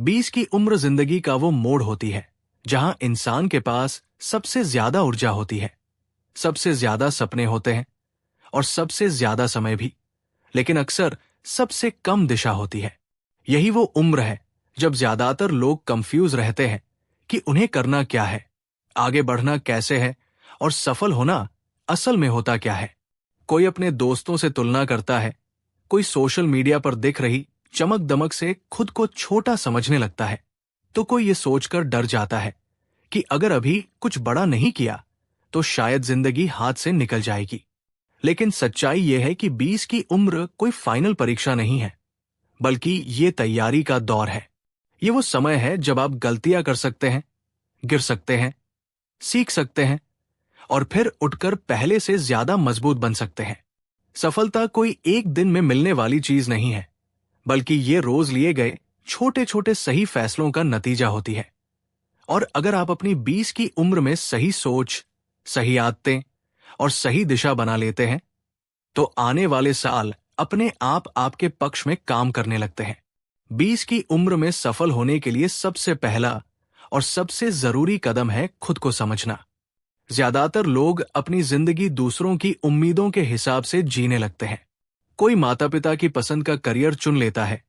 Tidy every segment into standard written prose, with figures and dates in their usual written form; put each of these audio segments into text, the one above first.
20 की उम्र जिंदगी का वो मोड़ होती है जहां इंसान के पास सबसे ज्यादा ऊर्जा होती है, सबसे ज्यादा सपने होते हैं और सबसे ज्यादा समय भी, लेकिन अक्सर सबसे कम दिशा होती है। यही वो उम्र है जब ज्यादातर लोग कंफ्यूज रहते हैं कि उन्हें करना क्या है, आगे बढ़ना कैसे है और सफल होना असल में होता क्या है। कोई अपने दोस्तों से तुलना करता है, कोई सोशल मीडिया पर दिख रही चमक दमक से खुद को छोटा समझने लगता है, तो कोई ये सोचकर डर जाता है कि अगर अभी कुछ बड़ा नहीं किया तो शायद जिंदगी हाथ से निकल जाएगी। लेकिन सच्चाई यह है कि 20 की उम्र कोई फाइनल परीक्षा नहीं है, बल्कि ये तैयारी का दौर है। ये वो समय है जब आप गलतियां कर सकते हैं, गिर सकते हैं, सीख सकते हैं और फिर उठकर पहले से ज्यादा मजबूत बन सकते हैं। सफलता कोई एक दिन में मिलने वाली चीज नहीं है, बल्कि ये रोज लिए गए छोटे छोटे सही फैसलों का नतीजा होती है। और अगर आप अपनी 20 की उम्र में सही सोच, सही आदतें और सही दिशा बना लेते हैं, तो आने वाले साल अपने आप आपके पक्ष में काम करने लगते हैं। 20 की उम्र में सफल होने के लिए सबसे पहला और सबसे जरूरी कदम है खुद को समझना। ज्यादातर लोग अपनी जिंदगी दूसरों की उम्मीदों के हिसाब से जीने लगते हैं। कोई माता पिता की पसंद का करियर चुन लेता है,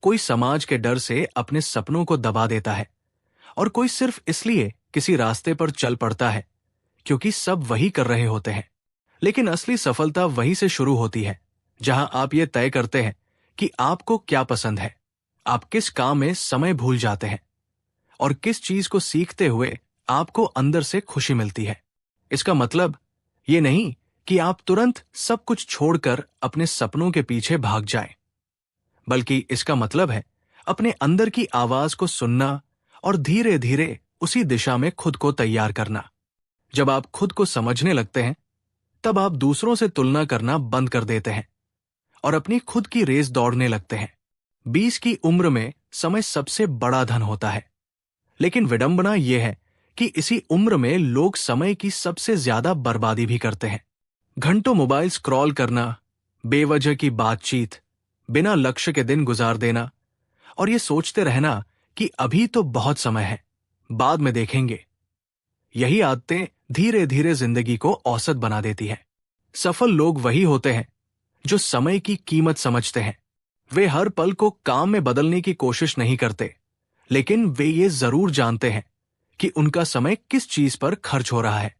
कोई समाज के डर से अपने सपनों को दबा देता है और कोई सिर्फ इसलिए किसी रास्ते पर चल पड़ता है क्योंकि सब वही कर रहे होते हैं। लेकिन असली सफलता वहीं से शुरू होती है जहां आप ये तय करते हैं कि आपको क्या पसंद है, आप किस काम में समय भूल जाते हैं और किस चीज को सीखते हुए आपको अंदर से खुशी मिलती है। इसका मतलब ये नहीं कि आप तुरंत सब कुछ छोड़कर अपने सपनों के पीछे भाग जाएं, बल्कि इसका मतलब है अपने अंदर की आवाज को सुनना और धीरे धीरे उसी दिशा में खुद को तैयार करना। जब आप खुद को समझने लगते हैं, तब आप दूसरों से तुलना करना बंद कर देते हैं और अपनी खुद की रेस दौड़ने लगते हैं। 20 की उम्र में समय सबसे बड़ा धन होता है, लेकिन विडंबना यह है कि इसी उम्र में लोग समय की सबसे ज्यादा बर्बादी भी करते हैं। घंटों मोबाइल स्क्रॉल करना, बेवजह की बातचीत, बिना लक्ष्य के दिन गुजार देना और ये सोचते रहना कि अभी तो बहुत समय है, बाद में देखेंगे। यही आदतें धीरे धीरे जिंदगी को औसत बना देती है। सफल लोग वही होते हैं जो समय की कीमत समझते हैं। वे हर पल को काम में बदलने की कोशिश नहीं करते, लेकिन वे ये जरूर जानते हैं कि उनका समय किस चीज पर खर्च हो रहा है।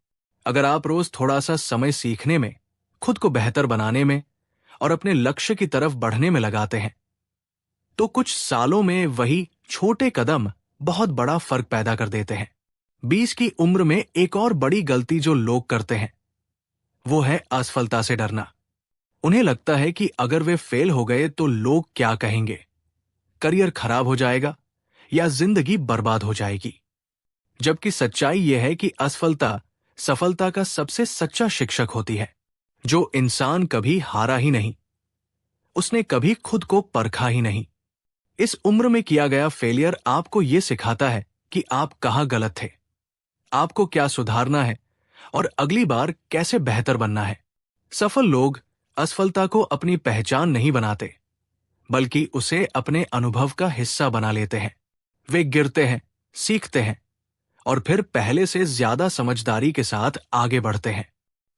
अगर आप रोज थोड़ा सा समय सीखने में, खुद को बेहतर बनाने में और अपने लक्ष्य की तरफ बढ़ने में लगाते हैं, तो कुछ सालों में वही छोटे कदम बहुत बड़ा फर्क पैदा कर देते हैं। 20 की उम्र में एक और बड़ी गलती जो लोग करते हैं, वो है असफलता से डरना। उन्हें लगता है कि अगर वे फेल हो गए तो लोग क्या कहेंगे, करियर खराब हो जाएगा या जिंदगी बर्बाद हो जाएगी। जबकि सच्चाई यह है कि असफलता सफलता का सबसे सच्चा शिक्षक होती है। जो इंसान कभी हारा ही नहीं, उसने कभी खुद को परखा ही नहीं। इस उम्र में किया गया फेलियर आपको यह सिखाता है कि आप कहां गलत थे, आपको क्या सुधारना है और अगली बार कैसे बेहतर बनना है। सफल लोग असफलता को अपनी पहचान नहीं बनाते, बल्कि उसे अपने अनुभव का हिस्सा बना लेते हैं। वे गिरते हैं, सीखते हैं और फिर पहले से ज्यादा समझदारी के साथ आगे बढ़ते हैं।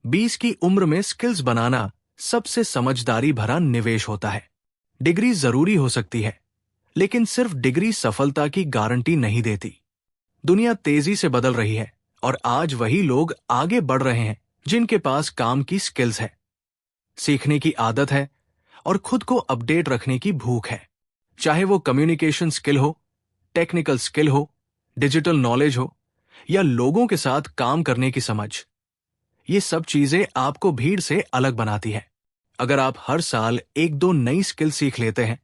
20 की उम्र में स्किल्स बनाना सबसे समझदारी भरा निवेश होता है। डिग्री जरूरी हो सकती है, लेकिन सिर्फ डिग्री सफलता की गारंटी नहीं देती। दुनिया तेजी से बदल रही है और आज वही लोग आगे बढ़ रहे हैं जिनके पास काम की स्किल्स है, सीखने की आदत है और खुद को अपडेट रखने की भूख है। चाहे वो कम्युनिकेशन स्किल हो, टेक्निकल स्किल हो, डिजिटल नॉलेज हो या लोगों के साथ काम करने की समझ, ये सब चीजें आपको भीड़ से अलग बनाती है। अगर आप हर साल एक दो नई स्किल सीख लेते हैं,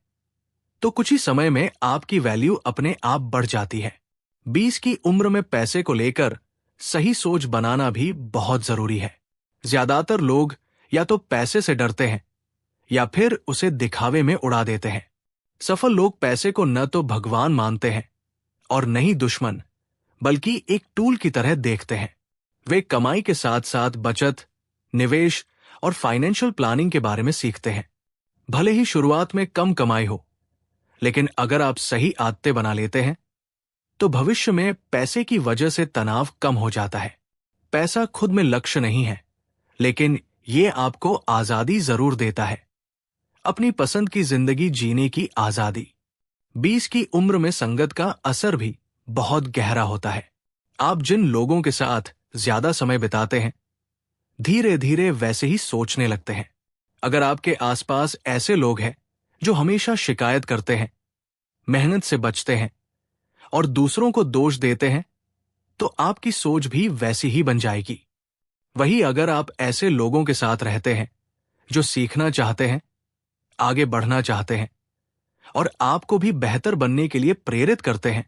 तो कुछ ही समय में आपकी वैल्यू अपने आप बढ़ जाती है। 20 की उम्र में पैसे को लेकर सही सोच बनाना भी बहुत जरूरी है। ज्यादातर लोग या तो पैसे से डरते हैं या फिर उसे दिखावे में उड़ा देते हैं। सफल लोग पैसे को न तो भगवान मानते हैं और न ही दुश्मन, बल्कि एक टूल की तरह देखते हैं। वे कमाई के साथ साथ बचत, निवेश और फाइनेंशियल प्लानिंग के बारे में सीखते हैं। भले ही शुरुआत में कम कमाई हो, लेकिन अगर आप सही आदतें बना लेते हैं तो भविष्य में पैसे की वजह से तनाव कम हो जाता है। पैसा खुद में लक्ष्य नहीं है, लेकिन ये आपको आजादी जरूर देता है। अपनी पसंद की जिंदगी जीने की आजादी। 20 की उम्र में संगत का असर भी बहुत गहरा होता है। आप जिन लोगों के साथ ज्यादा समय बिताते हैं, धीरे धीरे वैसे ही सोचने लगते हैं। अगर आपके आसपास ऐसे लोग हैं जो हमेशा शिकायत करते हैं, मेहनत से बचते हैं और दूसरों को दोष देते हैं, तो आपकी सोच भी वैसी ही बन जाएगी। वही अगर आप ऐसे लोगों के साथ रहते हैं जो सीखना चाहते हैं, आगे बढ़ना चाहते हैं और आपको भी बेहतर बनने के लिए प्रेरित करते हैं,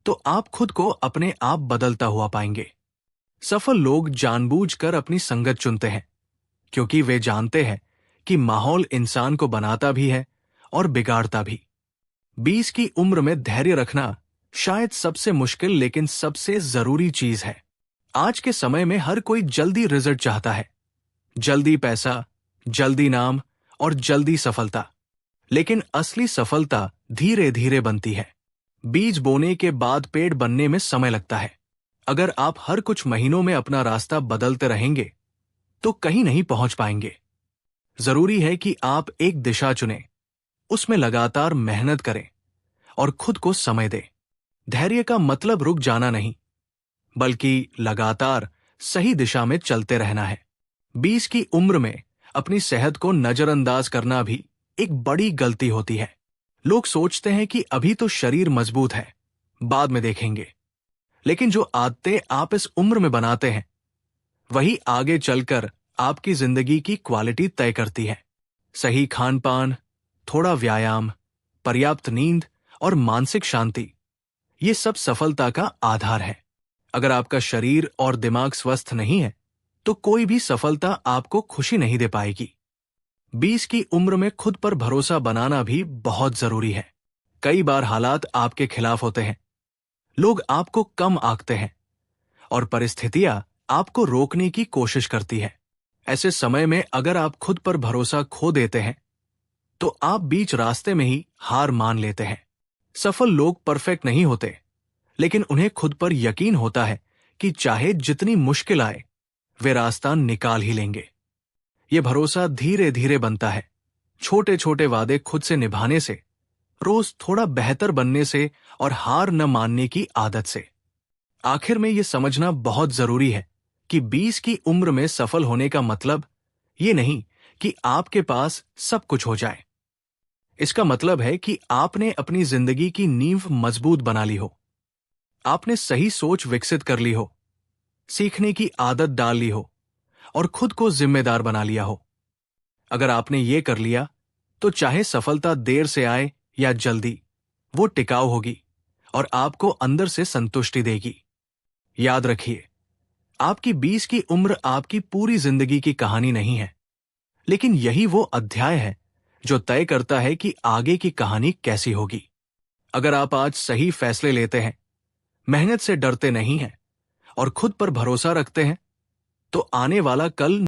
तो आप खुद को अपने आप बदलता हुआ पाएंगे। सफल लोग जानबूझकर अपनी संगत चुनते हैं, क्योंकि वे जानते हैं कि माहौल इंसान को बनाता भी है और बिगाड़ता भी। 20 की उम्र में धैर्य रखना शायद सबसे मुश्किल लेकिन सबसे जरूरी चीज है। आज के समय में हर कोई जल्दी रिजल्ट चाहता है, जल्दी पैसा, जल्दी नाम और जल्दी सफलता। लेकिन असली सफलता धीरे धीरे बनती है। बीज बोने के बाद पेड़ बनने में समय लगता है। अगर आप हर कुछ महीनों में अपना रास्ता बदलते रहेंगे तो कहीं नहीं पहुंच पाएंगे। जरूरी है कि आप एक दिशा चुनें, उसमें लगातार मेहनत करें और खुद को समय दें। धैर्य का मतलब रुक जाना नहीं, बल्कि लगातार सही दिशा में चलते रहना है। 20 की उम्र में अपनी सेहत को नजरअंदाज करना भी एक बड़ी गलती होती है। लोग सोचते हैं कि अभी तो शरीर मजबूत है, बाद में देखेंगे। लेकिन जो आदतें आप इस उम्र में बनाते हैं, वही आगे चलकर आपकी जिंदगी की क्वालिटी तय करती है। सही खान पान, थोड़ा व्यायाम, पर्याप्त नींद और मानसिक शांति, ये सब सफलता का आधार है। अगर आपका शरीर और दिमाग स्वस्थ नहीं है, तो कोई भी सफलता आपको खुशी नहीं दे पाएगी। 20 की उम्र में खुद पर भरोसा बनाना भी बहुत जरूरी है। कई बार हालात आपके खिलाफ होते हैं, लोग आपको कम आंकते हैं और परिस्थितियां आपको रोकने की कोशिश करती है। ऐसे समय में अगर आप खुद पर भरोसा खो देते हैं, तो आप बीच रास्ते में ही हार मान लेते हैं। सफल लोग परफेक्ट नहीं होते, लेकिन उन्हें खुद पर यकीन होता है कि चाहे जितनी मुश्किल आए, वे रास्ता निकाल ही लेंगे। ये भरोसा धीरे धीरे बनता है, छोटे छोटे वादे खुद से निभाने से, रोज थोड़ा बेहतर बनने से और हार न मानने की आदत से। आखिर में ये समझना बहुत जरूरी है कि 20 की उम्र में सफल होने का मतलब ये नहीं कि आपके पास सब कुछ हो जाए। इसका मतलब है कि आपने अपनी जिंदगी की नींव मजबूत बना ली हो, आपने सही सोच विकसित कर ली हो, सीखने की आदत डाल ली हो और खुद को जिम्मेदार बना लिया हो। अगर आपने ये कर लिया, तो चाहे सफलता देर से आए या जल्दी, वो टिकाऊ होगी और आपको अंदर से संतुष्टि देगी। याद रखिए, आपकी 20 की उम्र आपकी पूरी जिंदगी की कहानी नहीं है, लेकिन यही वो अध्याय है जो तय करता है कि आगे की कहानी कैसी होगी। अगर आप आज सही फैसले लेते हैं, मेहनत से डरते नहीं हैं और खुद पर भरोसा रखते हैं, तो आने वाला कल